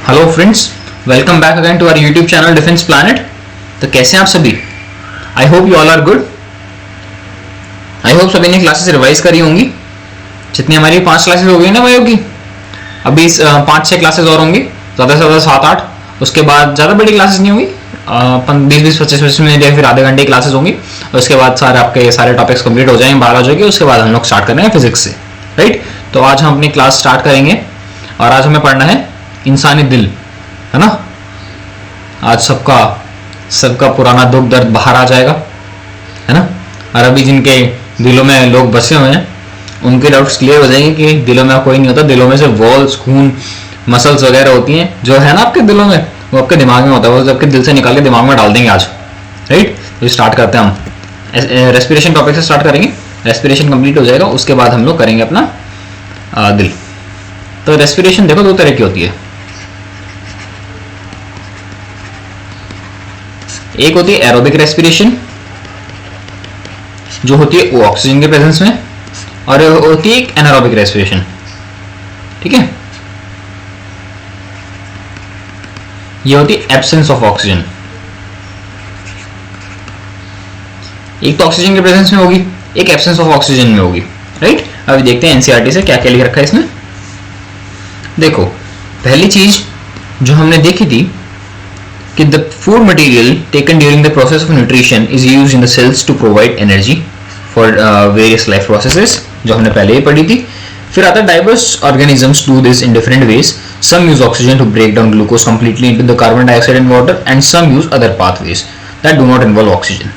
Hello friends, welcome back again to our YouTube channel Defence Planet. तो कैसे हैं आप सभी? I hope you all are good. I hope सभी ने क्लासेस रिवाइज करी होंगी। जितनी हमारी 5 क्लासेस हो गई ना बायो की, अभी 5-6 क्लासेस और होंगी, ज़्यादा से ज़्यादा 7-8। उसके बाद ज़्यादा बड़ी क्लासेस नहीं होंगी, 20-25 मिनट या फिर आधे घंटे की क्लासेस होंगी। उसके बाद सारे आपके सारे टॉपिक्स कंप्लीट हो जाएंगे बायोलॉजी के। उसके बाद हम लोग स्टार्ट करेंगे फिजिक्स से, राइट। तो आज हम अपनी क्लास स्टार्ट करेंगे और आज हमें पढ़ना है इंसानी दिल, है ना। आज सबका पुराना दुख दर्द बाहर आ जाएगा, है ना। और अभी जिनके दिलों में लोग बसे हुए हैं उनके डाउट्स क्लियर हो जाएंगे कि दिलों में कोई नहीं होता। दिलों में से वॉल्स, खून, मसल्स वगैरह होती हैं जो है ना आपके दिलों में, वो आपके दिमाग में होता है। वो आपके दिल से निकाल के दिमाग में डाल देंगे आज, राइट। तो स्टार्ट करते हैं हम रेस्पिरेशन टॉपिक से स्टार्ट करेंगे। रेस्पिरेशन कंप्लीट हो जाएगा, उसके बाद हम लोग करेंगे अपना दिल। तो रेस्पिरेशन देखो 2 तरह की होती है। एक होती है एरोबिक रेस्पिरेशन, जो होती है वो ऑक्सीजन के प्रेजेंस में, और होती है एक एनारोबिक रेस्पिरेशन, ठीक है। ये होती है एब्सेंस ऑफ ऑक्सीजन। एक तो ऑक्सीजन के प्रेजेंस में होगी, एक एब्सेंस ऑफ ऑक्सीजन में होगी, राइट। अभी देखते हैं एनसीईआरटी से क्या क्या लिख रखा है इसमें। देखो, पहली चीज जो हमने देखी थी कि the food material taken during the process of nutrition is used in the cells to provide energy for various life processes, जो हमने पहले ही पढ़ी थी। फिर आता है diverse organisms do this in different ways. Some use oxygen to break down glucose completely into the carbon dioxide and water, and some use other pathways that do not involve oxygen.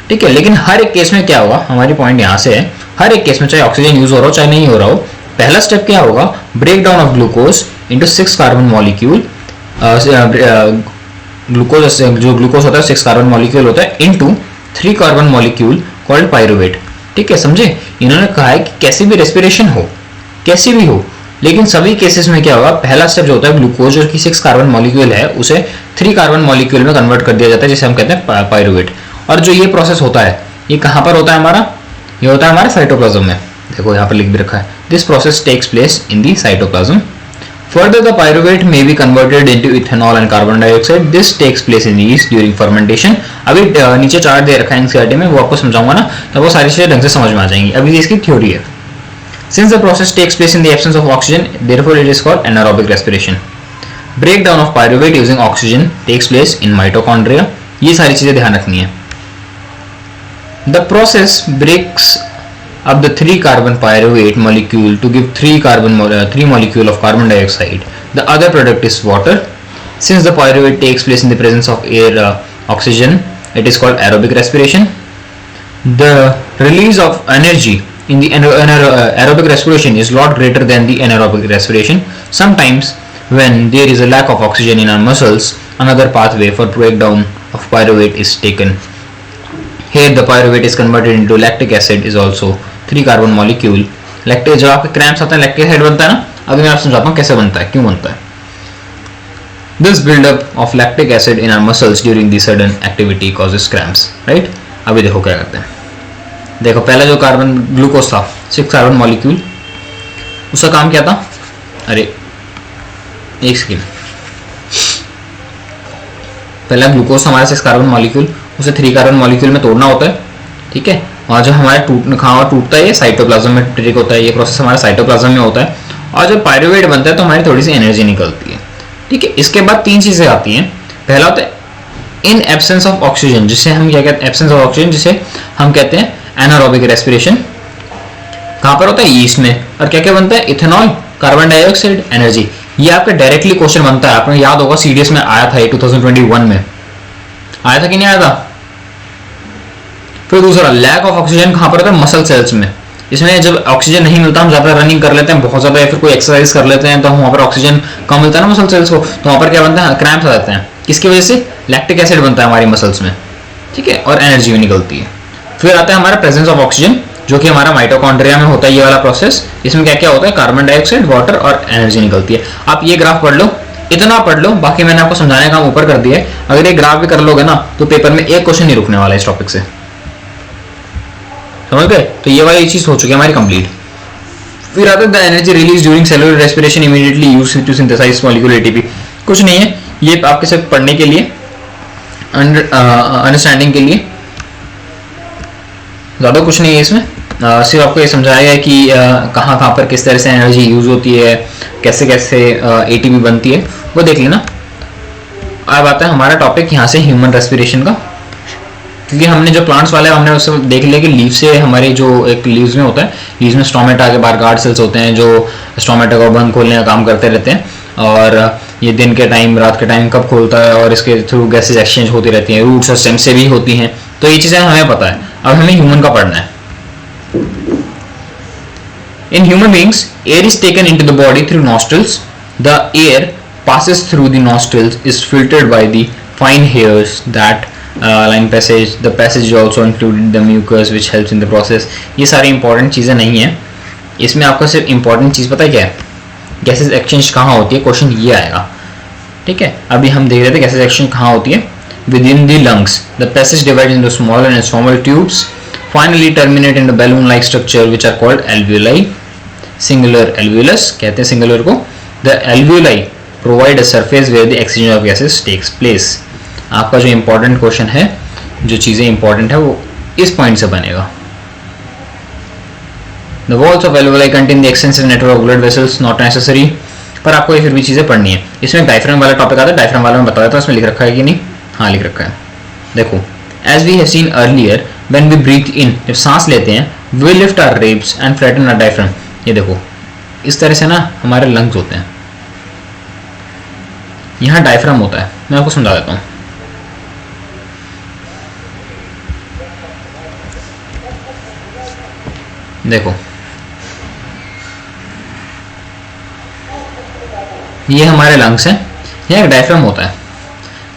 ठीक है, लेकिन हर एक case में क्या होगा, हमारी point यहाँ से है, हर एक केस में चाहे ऑक्सीजन यूज हो रहा हो चाहे नहीं हो रहा हो, पहला स्टेप क्या होगा, break down of glucose into 6 carbon molecule. Glucose, जो ग्लूकोज होता है 6 कार्बन मॉलिक्यूल होता है, into 3 carbon molecule called pyruvate. ठीक है, समझे। इन्होंने कहा है कि कैसी भी रेस्पिरेशन हो, कैसी भी हो, लेकिन सभी केसेस में क्या होगा, पहला स्टेप जो होता है ग्लूकोज जो कि 6 कार्बन मॉलिक्यूल है उसे 3 कार्बन मॉलिक्यूल में कन्वर्ट कर दिया जाता है, जिसे हम कहते हैं पायरुवेट। और जो ये प्रोसेस होता है ये कहाँ पर होता है हमारा, ये होता है हमारे साइटोप्लाज्म में। देखो यहाँ पर लिख भी रखा है, this process takes place in the cytoplasm. Further, the pyruvate may be converted into ethanol and carbon dioxide. This takes place in yeast during fermentation. अभी नीचे चार्ट दे रखा है एनसीईआरटी में, वो आपको समझाऊंगा ना, तो वो सारी चीजें ढंग से समझ में आ जाएंगी। अभी इसकी थ्योरी है। Since the process takes place in the absence of oxygen, therefore it is called anaerobic respiration. Breakdown of pyruvate using oxygen takes place in mitochondria. ये सारी चीजें ध्यान रखनी है। The process breaks up the 3 carbon pyruvate molecule to give 3 molecule of carbon dioxide. The other product is water. Since the pyruvate takes place in the presence of air, oxygen, it is called aerobic respiration. The release of energy in the aerobic respiration is a lot greater than the anaerobic respiration. Sometimes when there is a lack of oxygen in our muscles, another pathway for breakdown of pyruvate is taken. Here the pyruvate is converted into lactic acid, is also 3 carbon molecule. Lactase, जब आपके cramps आता है lactic acid बनता है ना। अभी मैं आपको समझाता हूँ कैसे बनता है, क्यों बनता है। This buildup of lactic acid in our muscles during the sudden activity causes cramps, right. अभी देखो क्या करते हैं। देखो, पहला जो कार्बन ग्लूकोज था 6 कार्बन मॉलिक्यूल, उसका काम क्या था, अरे एक सेकेंड, पहला ग्लूकोज हमारा 6 कार्बन मॉलिक्यूल, उसे 3 कार्बन मॉलिक्यूल में तोड़ना होता है, ठीक है। और जो हमारा टूटता है ये साइटोप्लाज्म में ट्रिक होता है, ये प्रोसेस हमारे साइटोप्लाज्म में होता है। और जब पायरुवेट बनता है तो हमारी थोड़ी सी एनर्जी निकलती है, ठीक है। इसके बाद 3 चीजें आती हैं। पहला होता है इन एब्सेंस ऑफ ऑक्सीजन, जिसे हम क्या कहते हैं, एब्सेंस ऑफ ऑक्सीजन, जिसे हम कहते हैं एनारोबिक रेस्पिरेशन। कहाँ पर होता है, यीस्ट में। और क्या क्या बनता है, इथेनॉल, कार्बन डाइऑक्साइड, एनर्जी। ये आपका डायरेक्टली क्वेश्चन बनता है, आपने याद होगा सीडीएस में आया था, ये 2021 में आया था कि नहीं आया था। फिर दूसरा, लैक ऑफ ऑक्सीजन कहाँ पर होता है, मसल सेल्स में। इसमें जब ऑक्सीजन नहीं मिलता, हम ज्यादा रनिंग कर लेते हैं बहुत ज्यादा, या फिर कोई एक्सरसाइज कर लेते हैं, तो वहाँ पर ऑक्सीजन कम मिलता है ना मसल सेल्स को, तो वहाँ पर क्या बनता है, क्रैम्प्स आ जाते हैं। किसकी वजह से, लैक्टिक एसिड बनता है हमारी मसल्स में, ठीक है, और एनर्जी भी निकलती है। फिर आता है हमारा प्रेजेंस ऑफ ऑक्सीजन, जो कि हमारा माइटोकॉन्ड्रिया में होता है, ये वाला प्रोसेस। इसमें क्या क्या होता है, कार्बन डाइऑक्साइड, वाटर और एनर्जी निकलती है। आप ये ग्राफ पढ़ लो, इतना पढ़ लो, बाकी मैंने आपको समझाने का काम ऊपर कर दिया है। अगर ये ग्राफ भी कर लोगे ना तो पेपर में एक क्वेश्चन नहीं रुकने वाला इस टॉपिक से, समझ गए। तो ये वाली चीज हो चुकी है हमारी कंप्लीट। फिर आता है the energy release during cellular respiration immediately used to synthesise molecule ATP. कुछ नहीं है, ये आपके सिर्फ पढ़ने के लिए, अंडरस्टैंडिंग के लिए, ज़्यादा कुछ नहीं है इसमें। सिर्फ आपको ये समझाया गया कि कहाँ कहाँ पर किस तरह से एनर्जी यूज़ होती है, कैसे कैसे एटीपी बनती है, वो देख लेना। अब आता है हमारा टॉपिक यहाँ से ह्यूमन रेस्पिरेशन का, क्योंकि हमने जो प्लांट्स वाले हमने उससे देख लिया कि लीव से हमारे जो एक लीव्स में होता है, लीव्स में स्टोमेटा के बाहर गार्ड सेल्स होते हैं जो स्टोमेटा को बंद खोलने का काम करते रहते हैं, और ये दिन के टाइम रात के टाइम कब खोलता है, और इसके थ्रू गैसेज एक्सचेंज होती रहती हैं, रूट्स और स्टेम से भी होती हैं। तो ये चीज़ें हमें पता है। अब हमें ह्यूमन का पढ़ना है। In human beings, air is taken into the body through nostrils. The air passes through the nostrils, is filtered by the fine hairs that line passage. The passage is also included the mucus, which helps in the process. ये सारी important चीज़ें नहीं हैं इसमें। आपको सिर्फ important चीज़ पता है क्या है? गैसेज एक्सचेंज कहाँ होती है, क्वेश्चन ये आएगा। ठीक है, अभी हम देख रहे थे गैसेज एक्सचेंज कहाँ होती है, within the lungs. The passage divides into smaller and smaller tubes, finally terminate in the balloon-like structure, which are called alveoli. Singular alveolus कहते हैं singular को। The alveoli provide a surface where the exchange of gases takes place. आपका जो important question है, जो चीज़ें important है, वो इस पॉइंट से बनेगा। The walls of alveoli contain the extensive network of blood vessels, not necessary, पर आपको ये फिर भी चीज़ें पढ़नी है। इसमें डायफ्राम वाला टॉपिक आता है, डायफ्राम वाला मैं बता देता हूँ, इसमें लिख रखा है कि नहीं? हाँ लिख रखा है, देखो। As we have seen earlier, when we breathe in, जब सांस लेते हैं, we lift our ribs and flatten our diaphragm. ये देखो, इस तरह से ना हमारे लंग्स होते हैं, यहाँ डायफ्राम होता है। मैं आपको समझा देता हूँ। देखो, ये हमारे लंग्स हैं, यहाँ एक डायफ्राम होता है।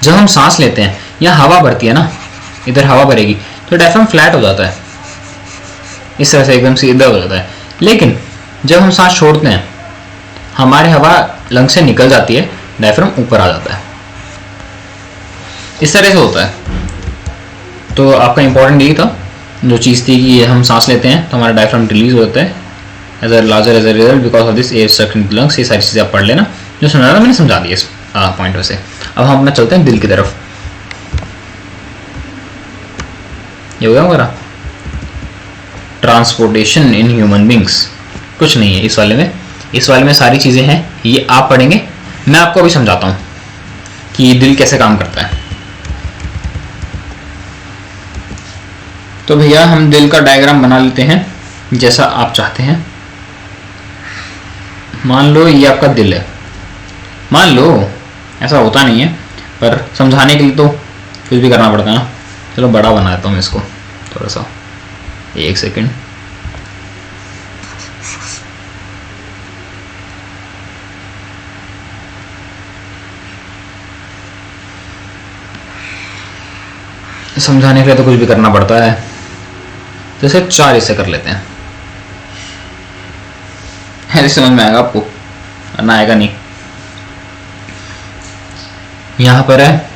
जब हम सांस लेते हैं, यहाँ हवा भरती है ना, इधर हवा भरेगी तो डायफ्राम फ्लैट हो जाता है, इस तरह से एकदम सीधा हो जाता है। लेकिन जब हम सांस छोड़ते हैं, हमारी हवा लंग से निकल जाती है, डायफ्राम ऊपर आ जाता है, इस तरह से होता है। तो आपका इंपॉर्टेंट यही था, जो चीज़ थी कि हम सांस लेते हैं तो हमारा डायफ्राम रिलीज हो जाता है as a larger as a result because of this air structure in the lungs. ये सारी चीज़ें आप पढ़ लेना, जो सुना था मैंने समझा दिया इस पॉइंट से। अब हम अपना चलते हैं दिल की तरफ। ये हो गया हमारा ट्रांसपोर्टेशन इन ह्यूमन बींग्स। कुछ नहीं है इस वाले में, इस वाले में सारी चीज़ें हैं, ये आप पढ़ेंगे। मैं आपको अभी समझाता हूँ कि दिल कैसे काम करता है। तो भैया हम दिल का डायग्राम बना लेते हैं जैसा आप चाहते हैं। मान लो ये आपका दिल है, मान लो, ऐसा होता नहीं है पर समझाने के लिए तो कुछ भी करना पड़ता है ना। चलो बड़ा बना देता हूँ इसको थोड़ा सा, एक सेकेंड। समझाने के लिए तो कुछ भी करना पड़ता है, तो सिर्फ 4 हिस्से कर लेते हैं। ऐसे समझ में आएगा आपको, ना आएगा नहीं। यहाँ पर है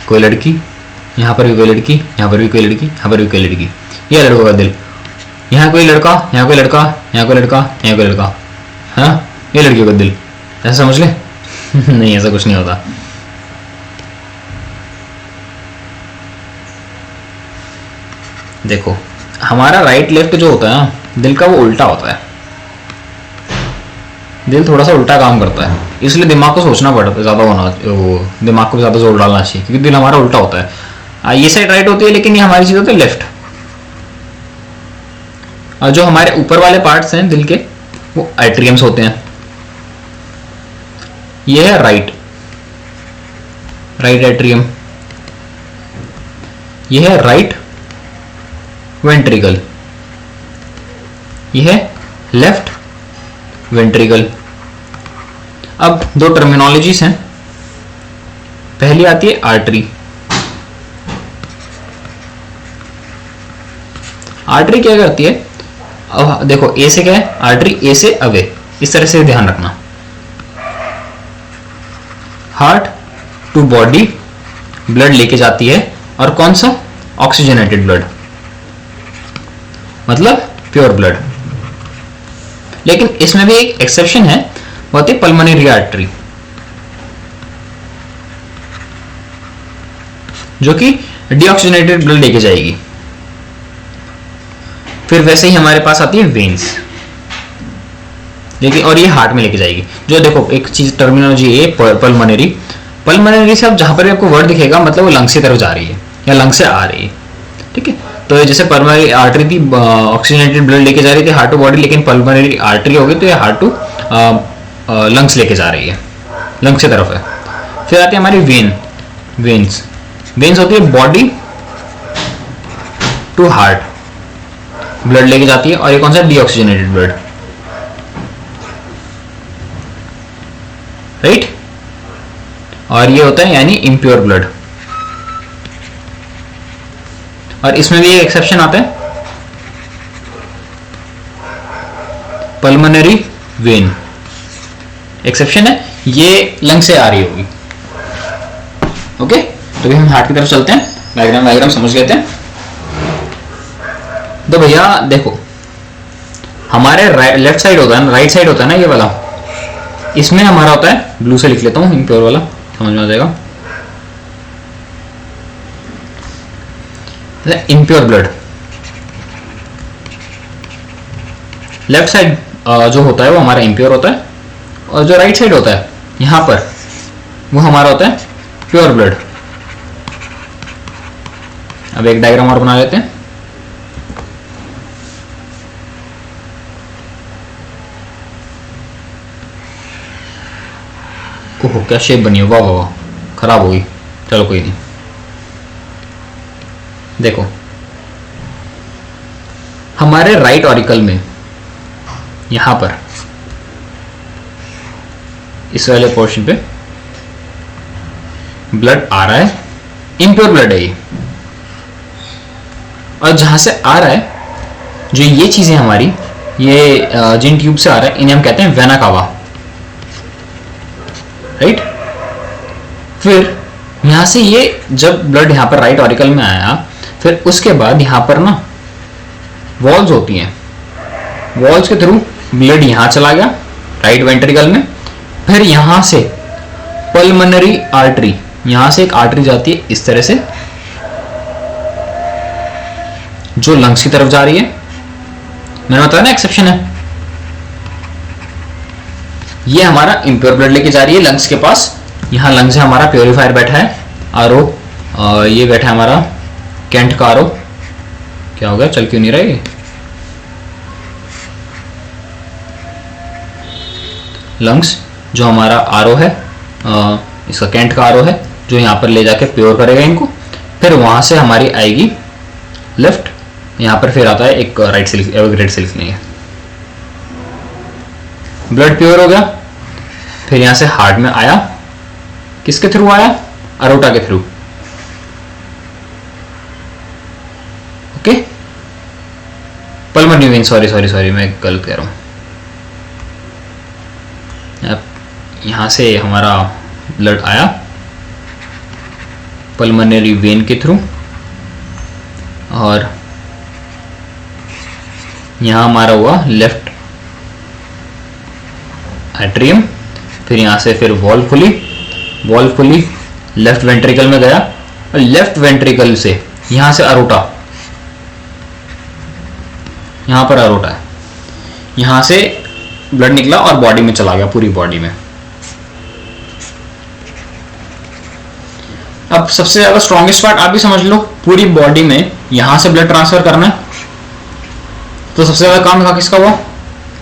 कोई लड़की, यहाँ पर भी कोई लड़की, यहाँ पर भी कोई लड़की, यहाँ पर भी कोई लड़की, ये लड़कों का दिल। यहाँ कोई लड़का, यहाँ कोई लड़का, यहाँ कोई लड़का, यहाँ कोई लड़का, हाँ ये लड़कियों का दिल। ऐसा समझ ले नहीं, ऐसा कुछ नहीं होता। देखो हमारा राइट लेफ्ट जो होता है ना दिल का, वो उल्टा होता है। दिल थोड़ा सा उल्टा काम करता है, इसलिए दिमाग को सोचना पड़ता है, ज़्यादा होना, वो दिमाग को ज़्यादा जोर डालना चाहिए, क्योंकि दिल हमारा उल्टा होता है। ये साइड राइट होती है, लेकिन ये हमारी चीज़ होती है लेफ्ट। और जो हमारे ऊपर वाले पार्ट्स हैं दिल के, वो एट्रियम्स होते हैं। ये है राइट एट्रियम, ये है राइट वेंट्रिकल, ये है लेफ्ट वेंट्रिकल। अब 2 टर्मिनोलॉजीज हैं, पहली आती है आर्टरी। आर्टरी क्या करती है, अब देखो ए से क्या है, आर्टरी ए से अवे, इस तरह से ध्यान रखना। हार्ट टू बॉडी ब्लड लेके जाती है, और कौन सा, ऑक्सीजनेटेड ब्लड, मतलब प्योर ब्लड। लेकिन इसमें भी एक एक्सेप्शन है, वो होती है पल्मोनरी आर्टरी। जो कि डीऑक्सीजनेटेड ब्लड लेके जाएगी। फिर वैसे ही हमारे पास आती है वेन्स, लेकिन और ये हार्ट में लेके जाएगी। जो देखो एक चीज टर्मिनोलॉजी है पल्मोनरी, पल्मोनरी से अब जहां पर भी आपको वर्ड दिखेगा मतलब वो लंग्स की तरफ जा रही है या लंग से आ रही है, ठीक है। तो जैसे पल्मोनरी आर्टरी थी, ऑक्सीजनेटेड ब्लड लेके जा रही थी हार्ट टू बॉडी, लेकिन पल्मोनरी आर्टरी होगी तो ये हार्ट टू लंग्स लेके जा रही है, लंग्स की तरफ है। फिर आती है हमारी वेन्स होती है बॉडी टू हार्ट, ब्लड लेके जाती है। और ये कौन सा, डीऑक्सीजनेटेड ब्लड, राइट। और ये होता है यानी इम्प्योर ब्लड। और इसमें भी एक एक्सेप्शन आता है, पल्मोनरी वेन एक्सेप्शन है, ये लंग से आ रही होगी। ओके, तो अभी हम हार्ट की तरफ चलते हैं, डायग्राम समझ लेते हैं। तो भैया देखो हमारे लेफ्ट साइड होता है ना, राइट साइड होता है ना ये वाला, इसमें हमारा होता है, ब्लू से लिख लेता हूं इम्प्योर वाला, समझ में आ जाएगा। इम्प्योर ब्लड लेफ्ट साइड जो होता है वो हमारा इम्प्योर होता है, और जो राइट साइड होता है यहां पर वो हमारा होता है प्योर ब्लड। अब एक डायग्राम और बना लेते हैं। ओहो क्या शेप बनी है, वाह वाह वाह, खराब होगी, चलो कोई नहीं। देखो हमारे राइट ऑरिकल में यहां पर इस वाले पोर्शन पे ब्लड आ रहा है, इम्प्योर ब्लड है ये। और जहां से आ रहा है, जो ये चीजें हमारी, ये जिन ट्यूब से आ रहा है इन्हें हम कहते हैं वेना कावा, राइट। फिर यहां से ये जब ब्लड यहां पर राइट ऑरिकल में आया, फिर उसके बाद यहां पर ना वॉल्स होती हैं, वॉल्स के थ्रू ब्लड यहां चला गया राइट वेंट्रिकल में। फिर यहां से पल्मोनरी आर्टरी, यहां से एक आर्टरी जाती है इस तरह से, जो लंग्स की तरफ जा रही है। मैंने बताया ना एक्सेप्शन है, ये हमारा इम्प्योर ब्लड लेके जा रही है लंग्स के पास। यहां लंग्स है हमारा, प्योरीफायर बैठा है, आरओ, ये बैठा है हमारा कैंट का आरओ। क्या हो गया, चल क्यों नहीं रहा ये? लंग्स जो हमारा आरओ है, इसका कैंट का आरओ है, जो यहाँ पर ले जाके प्योर करेगा इनको। फिर वहां से हमारी आएगी लेफ्ट, यहाँ पर फिर आता है एक राइट से लिखनी है। ब्लड प्योर हो गया, फिर यहां से हार्ट में आया, किसके थ्रू आया, अरोटा के through. Okay, pulmonary vein, sorry मैं गलत कह रहा हूं। यहां से हमारा ब्लड आया पल्मोनरी वेन के थ्रू, और यहां हमारा हुआ लेफ्ट एट्रियम। फिर यहां से फिर वॉल्व खुली लेफ्ट वेंट्रिकल में गया, और लेफ्ट वेंट्रिकल से यहां से अरोटा, यहां पर अरोटा है, यहां से ब्लड निकला और बॉडी में चला गया, पूरी बॉडी में। अब सबसे ज्यादा स्ट्रॉन्गेस्ट पार्ट आप भी समझ लो, पूरी बॉडी में यहां से ब्लड ट्रांसफर करना है, तो सबसे ज्यादा काम था किसका हुआ,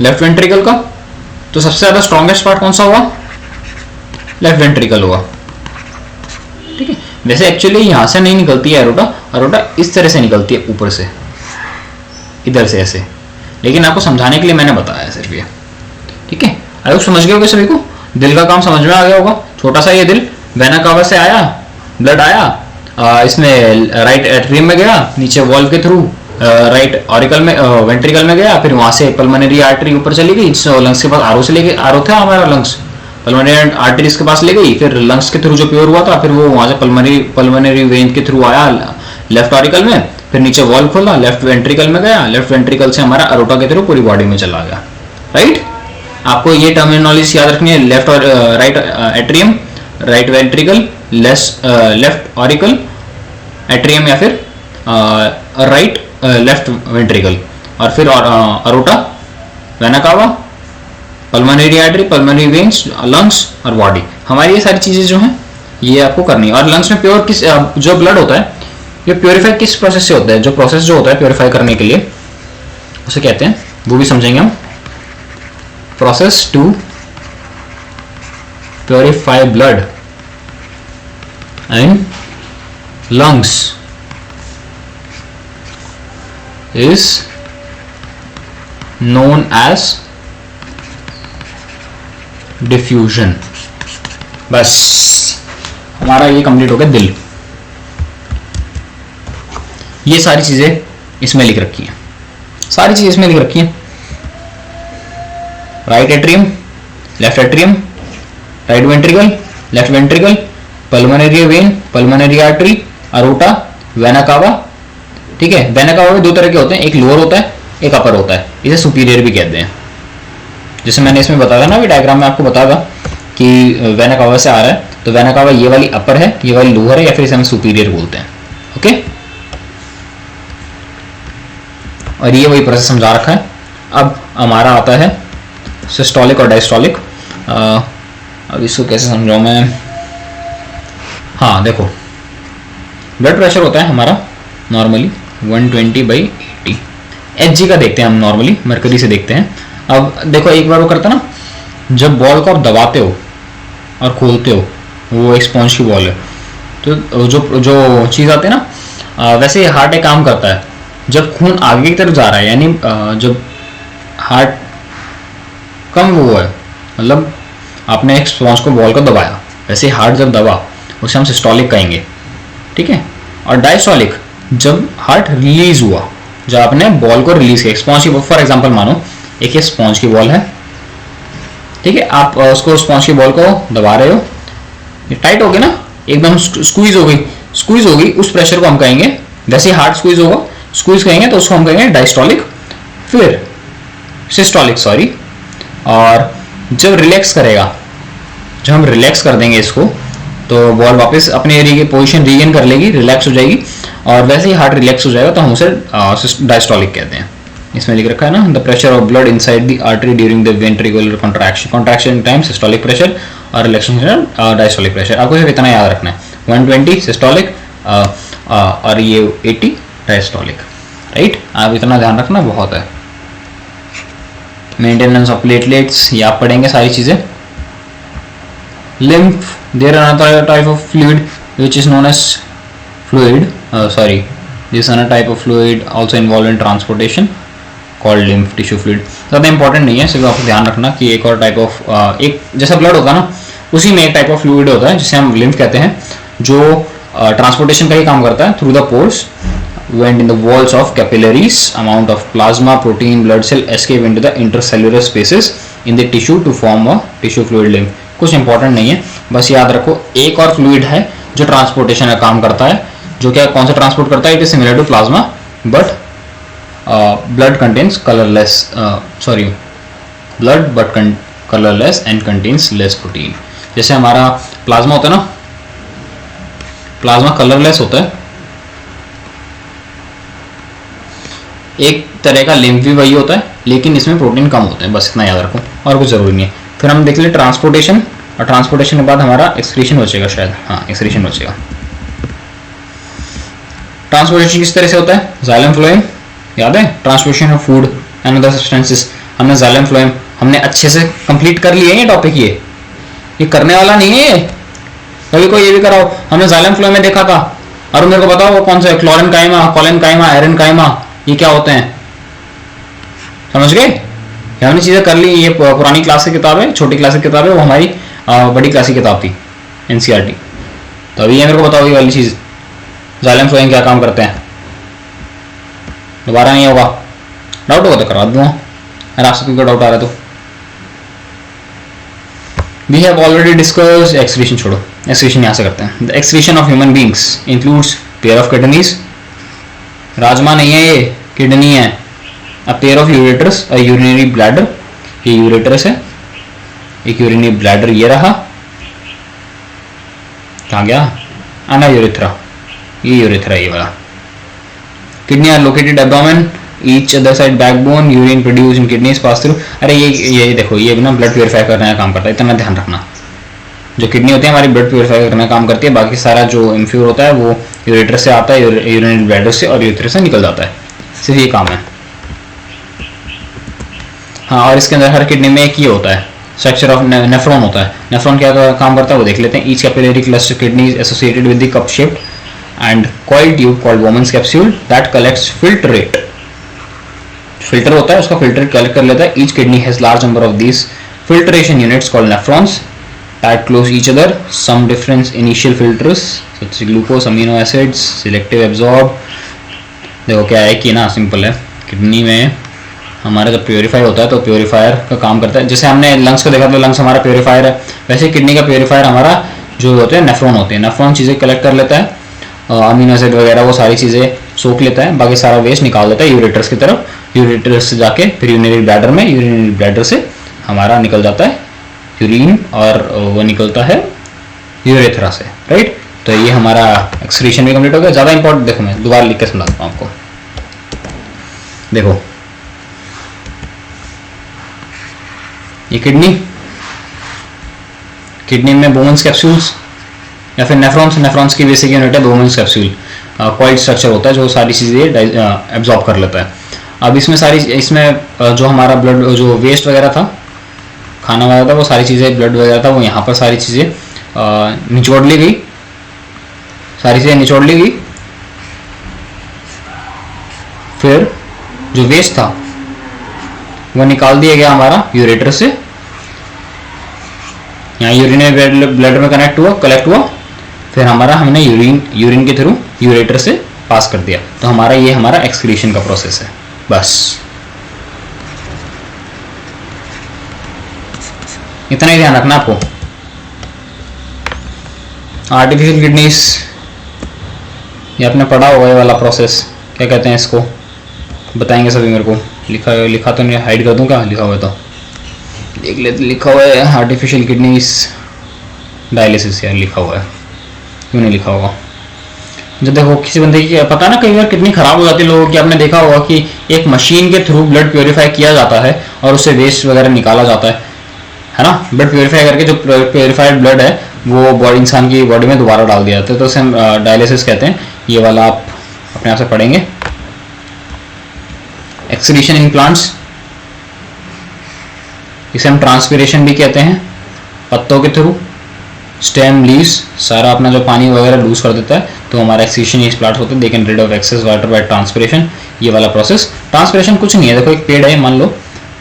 लेफ्ट वेंट्रिकल का। तो सबसे ज्यादा स्ट्रॉन्गेस्ट पार्ट कौन सा हुआ, लेफ्ट वेंट्रिकल हुआ, ठीक है। वैसे एक्चुअली यहां से नहीं निकलती है अरोटा इस तरह से निकलती है, ऊपर से, इधर से ऐसे, लेकिन आपको समझाने के लिए मैंने बताया सिर्फ ये, ठीक है। आई होप समझ गए होगे सभी को, दिल का काम समझ में आ गया होगा। छोटा सा ये दिल वेना कावा से आया, ब्लड आया, इसमें राइट एट्रियम में गया, नीचे वॉल्व के थ्रू राइट ऑरिकल में, वेंट्रिकल में गया, फिर वहां से पल्मोनरी आर्टरी ऊपर चली गई, लंग्स के पास आरओ से लेके, आरओ था हमारा लंग्स, पल्मोनरी आर्टरीज के पास ले गई, फिर लंग्स के थ्रू जो प्योर हुआ था, फिर वो वहां से पल्मोनरी वेन के थ्रू आया लेफ्ट ऑरिकल में, फिर नीचे वॉल्व खोला, लेफ्ट वेंट्रिकल में गया, लेफ्ट वेंट्रिकल से हमारा अरोटा के थ्रू पूरी बॉडी में चला गया, राइट। आपको ये टर्मिनोलॉजी याद रखनी है, लेफ्ट और right atrium, right ventricle, left auricle, atrium या फिर राइट लेफ्ट वेंट्रिकल, और फिर aorta, vena cava, pulmonary artery, pulmonary veins, lungs और बॉडी। हमारी ये सारी चीजें जो हैं ये आपको करनी है। और लंग्स में प्योर किस जो ब्लड होता है ये प्योरीफाई किस प्रोसेस से होता है, जो प्रोसेस जो होता है प्योरीफाई करने के लिए उसे कहते हैं, वो भी समझेंगे हम। Process to purify blood in lungs is known as diffusion. बस हमारा ये कंप्लीट हो गया दिल। ये सारी चीजें इसमें लिख रखी हैं, सारी चीजें इसमें लिख रखी हैं। Right atrium, left atrium, right ventricle, left ventricle, pulmonary vein, pulmonary artery, aorta, vena कावा। ठीक है, वेना कावा में दो तरह के होते हैं, एक लोअर होता है एक अपर होता है, इसे सुपीरियर भी कहते हैं। जैसे मैंने इसमें बताया ना, अभी डायग्राम में आपको बताया कि वेना कावा से आ रहा है, तो वेना कावा ये वाली अपर है, ये वाली लोअर है, या फिर इसे हम सुपीरियर बोलते हैं। ओके, और ये वही प्रोसेस समझा रखा है। अब हमारा आता है सिस्टोलिक और डायस्टोलिक। अब इसको कैसे समझाऊं मैं। हाँ देखो, ब्लड प्रेशर होता है हमारा नॉर्मली 120/80। एचजी का देखते हैं हम नॉर्मली, मरकरी से देखते हैं। अब देखो एक बार वो करता ना, जब बॉल को आप दबाते हो और खोलते हो, वो एक स्पॉन्ज की बॉल है, तो जो चीज़ आती है ना, वैसे हार्ट एक काम करता है। जब खून आगे की तरफ जा रहा है, यानी जब हार्ट कम वो है, मतलब आपने एक स्पॉन्ज को बॉल को दबाया, वैसे हार्ट जब दबा उसे हम सिस्टोलिक कहेंगे। ठीक है, और डायस्टोलिक जब हार्ट रिलीज हुआ, जब आपने बॉल को रिलीज किया, स्पॉन्ज की, फॉर एग्जांपल मानो एक ये स्पॉन्ज की बॉल है। ठीक है, आप उसको स्पॉन्ज की बॉल को दबा रहे हो, ये टाइट हो गई ना, एकदम स्क्वीज हो गई, स्क्वीज होगी, उस प्रेशर को हम कहेंगे, जैसे हार्ट स्क्वीज होगा, स्क्वीज कहेंगे तो उसको हम कहेंगे डायस्टोलिक, फिर सिस्टोलिक, सॉरी। और जब रिलैक्स करेगा, जब हम रिलैक्स कर देंगे इसको, तो बॉल वापस अपने पोजीशन रीगेन कर लेगी, रिलैक्स हो जाएगी, और वैसे ही हार्ट रिलैक्स हो जाएगा तो हम उसे डायस्टोलिक कहते हैं। इसमें लिख रखा है ना, the pressure of blood inside the artery during the ventricular contraction, contraction time systolic pressure और रिलैक्सेशन डायस्टोलिक प्रेशर। आपको सिर्फ इतना याद रखना है, 120 सिस्टोलिक और ये 80 डायस्टोलिक। राइट, आप इतना ध्यान रखना बहुत है। मेंटेनेंस ऑफ प्लेटलेट्स ये आप पढ़ेंगे सारी चीजें। lymph, there are another type of fluid which is known as fluid, this is another type of fluid also involved in transportation called lymph tissue fluid। ज़्यादा इंपॉर्टेंट नहीं है, सिर्फ आपको ध्यान रखना कि एक और टाइप ऑफ, एक जैसा ब्लड होता है ना, उसी में एक टाइप ऑफ फ्लूइड होता है जिसे हम lymph कहते हैं, जो ट्रांसपोर्टेशन का ही काम करता है through the pores went in the walls of capillaries, amount of plasma, protein, blood cell escape into the intercellular spaces in the tissue to form a tissue fluid lymph। कुछ important नहीं है, बस याद रखो एक और फ्लूइड है जो ट्रांसपोर्टेशन का काम करता है, जो क्या कौन सा ट्रांसपोर्ट करता है, it is similar to plasma but blood contains colourless, blood but colourless and contains less protein. जैसे हमारा प्लाज्मा होता है ना, प्लाज्मा कलरलेस होता है, एक तरह का लिम्फ भी वही होता है, लेकिन इसमें प्रोटीन कम होते हैं, बस इतना याद रखो और कुछ जरूरी नहीं है। फिर हम देख ले ट्रांसपोर्टेशन, और ट्रांसपोर्टेशन के बाद हमारा एक्सक्रीशन बचेगा शायद, हाँ एक्सक्रीशन बचेगा। ट्रांसपोर्टेशन किस तरह से होता है, जाइलम फ्लोएम, याद है, transportation of food and other substances. हमने जाइलम फ्लोएम हमने अच्छे से कंप्लीट कर लिए ये टॉपिक, ये करने वाला नहीं है, कभी कोई ये भी कराओ। हमने जाइलम फ्लोएम में देखा था, और मेरे को बताओ वो कौन सा है, क्लोरीन काइमा, कॉलिन काइमा, आयरन काइमा, ये क्या होते हैं, समझ गए। हमने चीजें कर ली, ये पुरानी क्लास की किताब है, छोटी क्लास की किताब है, वो हमारी बड़ी क्लास की किताब थी एनसीईआरटी। तो अभी ये मेरे को बताओ ये वाली चीज जाइलम फ्लोएम क्या काम करते हैं, दोबारा नहीं होगा, डाउट होगा तो करवा दूंगा, अगर आप सबको डाउट आ रहा है तो। We have already discussed excretion, छोड़ो एक्सक्रीशन यहाँ से करते हैं। The excretion of human beings includes pair of kidneys, राजमा नहीं है ये, किडनी है। A pair of ureters, a urinary bladder, ये यूरेटर्स है, एक यूरिनरी ब्लैडर ये रहा, कहाँ गया, एंड अ यूरेथ्रा, ये यूरेथ्रा, ये वाला। Kidney are located abdomen, each other side backbone, urine produce in kidneys pass through. अरे ये देखो, ये ना ब्लड प्योरीफाई करने का काम करता है, इतना ध्यान रखना। जो किडनी होती है हमारी ब्लड प्योरीफाई करने का काम करती है, बाकी सारा जो इम्प्योर होता है वो यूरेटर से आता है, यूरिनरी ब्लैडर से, और यूरेथ्रा से निकल जाता है। सिर्फ ये काम है। हाँ, और इसके अंदर हर किडनी में एक ये होता है, स्ट्रक्चर ऑफ नेफ्रॉन होता है। नेफ्रॉन क्या काम करता है वो देख लेते हैं। Each capillary cluster kidney associated with the cup shaped and coiled tube called women's capsule that collects filtrate. Filter होता है, उसका फिल्टर कलेक्ट कर लेता है। Each kidney has large number of these filtration units called nephrons tied close each other. Some difference initial filters such as glucose, amino acids, selective absorb. देखो क्या है कि ना सिंपल है, किडनी में हमारा जब प्योरीफाई होता है तो प्योरीफायर का काम करता है। जैसे हमने लंग्स को देखा था, लंग्स हमारा प्योरीफायर है, वैसे किडनी का प्योरीफायर हमारा जो होते हैं नेफ्रॉन होते हैं। नेफ्रॉन चीज़ें कलेक्ट कर लेता है, अमीनो एसिड वगैरह वो सारी चीज़ें सोख लेता है, बाकी सारा वेस्ट निकाल देता है यूरेटर्स की तरफ। यूरेटर्स से जाके फिर यूरिनरी ब्लैडर में, यूरिनरी ब्लैडर से हमारा निकल जाता है यूरिन, और वो निकलता है यूरेथ्रा से, राइट। तो ये हमारा एक्सक्रीशन भी कंप्लीट हो गया। ज़्यादा इंपॉर्टेंट देखो, मैं दोबारा लिख के समझाता हूँ आपको। देखो ये किडनी में बोमेन्स कैप्सूल्स या फिर नेफ्रॉन्स की बेसिक यूनिट है बोमेन्स कैप्सूल। कॉइल्ड स्ट्रक्चर होता है जो सारी चीज़ें एब्जॉर्ब कर लेता है। अब इसमें जो हमारा ब्लड, जो वेस्ट वगैरह था, खाना वगैरह था, वो सारी चीज़ें, ब्लड वगैरह था, वो यहाँ पर सारी चीज़ें निचोड़ ली गई, सारी चीज़ें निचोड़ ली गई। फिर जो वेस्ट था वो निकाल दिया गया हमारा यूरेटर से, यहाँ यूरिनरी ब्लैडर में कलेक्ट हुआ, फिर हमने यूरिन के थ्रू यूरेटर से पास कर दिया। तो ये हमारा एक्सक्रीशन का प्रोसेस है। बस इतना ही ध्यान रखना आपको। आर्टिफिशियल किडनीज, ये आपने पढ़ा होगा, ये वाला प्रोसेस क्या कहते हैं इसको, बताएंगे सभी मेरे को। लिखा तो नहीं, हाइड कर दूं क्या, लिखा हुआ है तो देख लेते। लिखा हुआ है आर्टिफिशियल किडनीज डायलिसिस, यार लिखा हुआ है, क्यों नहीं लिखा होगा। जब देखो किसी बंदे की पता ना, कई बार किडनी खराब हो जाती है लोगों की, आपने देखा होगा कि एक मशीन के थ्रू ब्लड प्योरीफाई किया जाता है और उससे वेस्ट वगैरह निकाला जाता है ना। ब्लड प्योरीफाई करके जो प्योरीफाइड ब्लड है वो इंसान की बॉडी में दोबारा डाल दिया जाता है, तो उसे हम डायलिसिस कहते हैं। ये वाला आप अपने आप से पढ़ेंगे। एक्सक्रीशन इन प्लांट्स, इसे हम ट्रांसपीरेशन भी कहते हैं। पत्तों के थ्रू स्टेम लीव्स सारा अपना जो पानी वगैरह लूज कर देता है, तो हमारा एक्सक्रीशन इस प्लांट होते हैं। They can rid of excess water bye transpiration. ये वाला प्रोसेस, ट्रांसपीरेशन कुछ नहीं है, देखो एक पेड़ है मान लो,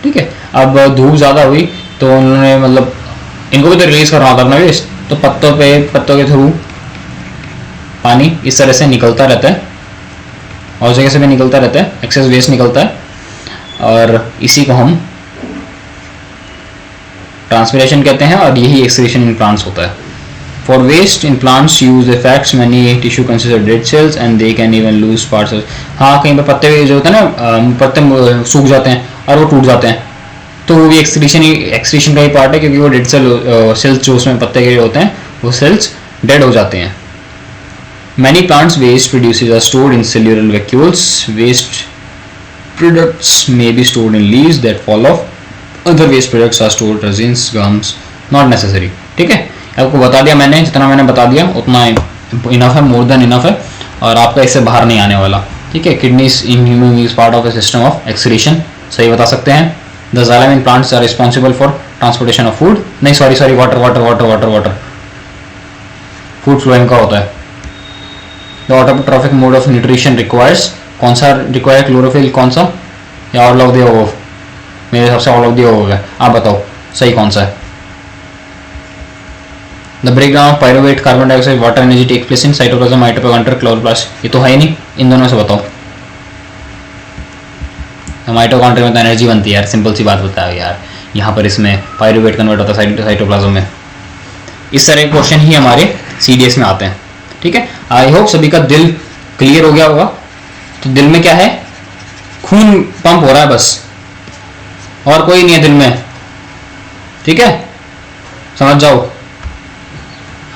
ठीक है, अब धूप ज़्यादा हुई तो उन्होंने मतलब इनको भी तो रिलीज करना होता है अपना वेस्ट, तो पत्तों के थ्रू पानी इस तरह से निकलता रहता है, और जगह से भी निकलता रहता है, एक्सेस वेस्ट निकलता है, और इसी को हम ट्रांसपीरेशन कहते हैं, और यही एक्सक्रीशन इन प्लांट्स होता है। For waste in plants use effects many tissue consider dead cells and they can even lose parts. हाँ, कहीं पर पत्ते जो होते हैं ना, पत्ते सूख जाते हैं और वो टूट जाते हैं, तो वो भी एक्सक्रीशन का ही पार्ट है, क्योंकि वो डेड सेल्स जो उसमें पत्ते के होते हैं वो सेल्स डेड हो जाते हैं। Many plants waste produces are stored in cellular vacuoles. Waste products may be stored in leaves that fall off. Other waste products are stored resins, gums. Not necessary. ठीक है, आपको बता दिया मैंने, जितना मैंने बता दिया उतना इनफ है, मोर देन इनफ है, और आपका इससे बाहर नहीं आने वाला। ठीक है, kidneys in human is part of the system of excretion, सही बता सकते हैं। The xylem in plants are responsible for transportation of food. नहीं सॉरी, वाटर फूड फ्लोइंग का होता है। The autotrophic mode of nutrition requires, कौन सा रिक्वायर, क्लोरोफिल कौन सा, या ऑल ऑफ द अबव? मेरे हिसाब से ऑल ऑफ द अबव है, आप बताओ सही कौन सा है। The breakdown of pyruvate, carbon dioxide, water energy take place in cytoplasm, mitochondria, chloroplast. ये तो है ही नहीं, इन दोनों से बताओ। माइटोकॉन्ड्रिया में तो एनर्जी बनती है यार, सिंपल सी बात बताओ यार, यहाँ पर इसमें पायरुवेट कन्वर्ट होता है साइटोप्लाज्म में। इस तरह के क्वेश्चन ही हमारे सीडीएस में आते हैं। ठीक है, आई होप सभी का दिल क्लियर हो गया होगा। तो दिल में क्या है, खून पंप हो रहा है बस, और कोई नहीं है दिल में। ठीक है, समझ जाओ।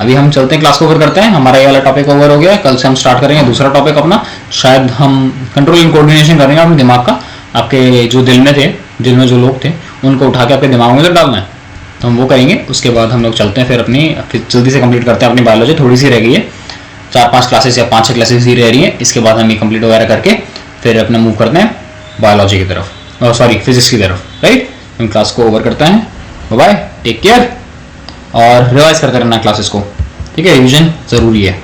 अभी हम चलते हैं, क्लास को ओवर करते हैं। हमारा ये वाला टॉपिक ओवर हो गया, कल से हम स्टार्ट करेंगे दूसरा टॉपिक अपना। शायद हम कंट्रोल एंड कोऑर्डिनेशन करेंगे अपने दिमाग का। आपके जो दिल में जो लोग थे उनको उठा के अपने दिमाग में तो डालना है, तो हम वो करेंगे। उसके बाद हम लोग चलते हैं फिर जल्दी से कंप्लीट करते हैं अपनी बायोलॉजी। थोड़ी सी रह गई है, 4-5 क्लासेस या 5-6 क्लासेस ही रह रही है। इसके बाद हम ये कंप्लीट वगैरह करके फिर अपना मूव करते हैं बायोलॉजी की तरफ, सॉरी फिजिक्स की तरफ, राइट। हम क्लास को ओवर करते हैं। बाय, टेक केयर और रिवाइज करते रहना क्लासेस को, ठीक है। रिवीजन जरूरी है।